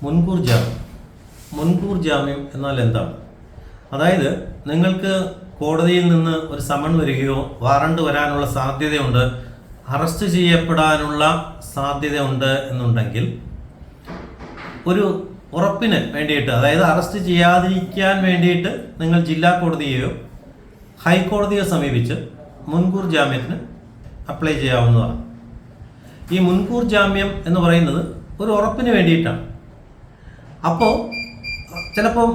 മുൻകൂർ ജാമ്യം. മുൻകൂർ ജാമ്യം എന്നാൽ എന്താണ്? അതായത് നിങ്ങൾക്ക് കോടതിയിൽ നിന്ന് ഒരു സമൺ വരികയോ വാറണ്ട് വരാനുള്ള സാധ്യതയുണ്ട്, അറസ്റ്റ് ചെയ്യപ്പെടാനുള്ള സാധ്യതയുണ്ട് എന്നുണ്ടെങ്കിൽ ഒരു ഉറപ്പിന് വേണ്ടിയിട്ട്, അതായത് അറസ്റ്റ് ചെയ്യാതിരിക്കാൻ വേണ്ടിയിട്ട് നിങ്ങൾ ജില്ലാ കോടതിയെയോ ഹൈക്കോടതിയോ സമീപിച്ച് മുൻകൂർ ജാമ്യത്തിന് അപ്ലൈ ചെയ്യാവുന്നതാണ്. ഈ മുൻകൂർ ജാമ്യം എന്ന് പറയുന്നത് ഒരു ഉറപ്പിന് വേണ്ടിയിട്ടാണ്. അപ്പോൾ ചിലപ്പം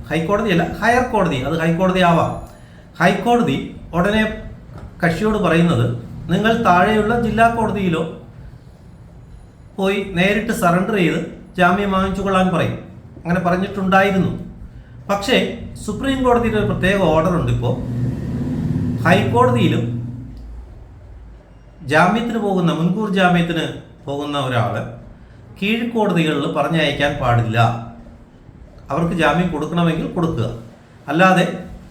ഹൈക്കോടതിയല്ല ഹയർ കോടതി, അത് ഹൈക്കോടതി ആവാം, ഹൈക്കോടതി ഉടനെ കക്ഷിയോട് പറയുന്നത് നിങ്ങൾ താഴെയുള്ള ജില്ലാ കോടതിയിലോ പോയി നേരിട്ട് സറണ്ടർ ചെയ്ത് ജാമ്യം വാങ്ങിച്ചു കൊള്ളാൻ പറയും. അങ്ങനെ പറഞ്ഞിട്ടുണ്ടായിരുന്നു. പക്ഷേ സുപ്രീം കോടതിയുടെ ഒരു പ്രത്യേക ഓർഡർ ഉണ്ട്. ഇപ്പോൾ ഹൈക്കോടതിയിലും മുൻകൂർ ജാമ്യത്തിന് പോകുന്ന ഒരാൾ കീഴ്ക്കോടതികളിൽ പറഞ്ഞയക്കാൻ പാടില്ല. അവർക്ക് ജാമ്യം കൊടുക്കണമെങ്കിൽ കൊടുക്കുക, അല്ലാതെ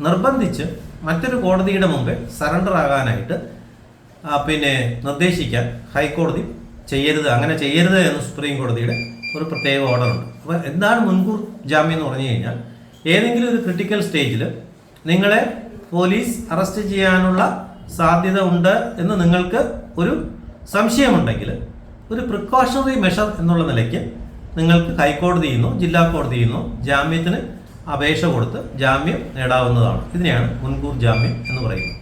നിർബന്ധിച്ച് മറ്റൊരു കോടതിയുടെ മുമ്പേ സറണ്ടർ ആകാനായിട്ട് നിർദ്ദേശിക്കാൻ ഹൈക്കോടതി ചെയ്യരുത്. അങ്ങനെ ചെയ്യരുത് എന്ന് സുപ്രീം കോടതിയുടെ ഒരു പ്രത്യേക ഓർഡറുണ്ട്. അപ്പോൾ എന്താണ് മുൻകൂർ ജാമ്യം എന്ന് പറഞ്ഞു കഴിഞ്ഞാൽ, ഏതെങ്കിലും ഒരു ക്രിട്ടിക്കൽ സ്റ്റേജിൽ നിങ്ങളെ പോലീസ് അറസ്റ്റ് ചെയ്യാനുള്ള സാധ്യത ഉണ്ട് എന്ന് നിങ്ങൾക്ക് ഒരു സംശയമുണ്ടെങ്കിൽ ഒരു പ്രിക്കോഷണറി മെഷർ എന്നുള്ള നിലയ്ക്ക് നിങ്ങൾക്ക് ഹൈക്കോടതിയിൽ നിന്നോ ജില്ലാ കോടതിയിൽ നിന്നോ ജാമ്യത്തിന് അപേക്ഷ കൊടുത്ത് ജാമ്യം നേടാവുന്നതാണ്. ഇതിനെയാണ് മുൻകൂർ ജാമ്യം എന്ന് പറയുന്നത്.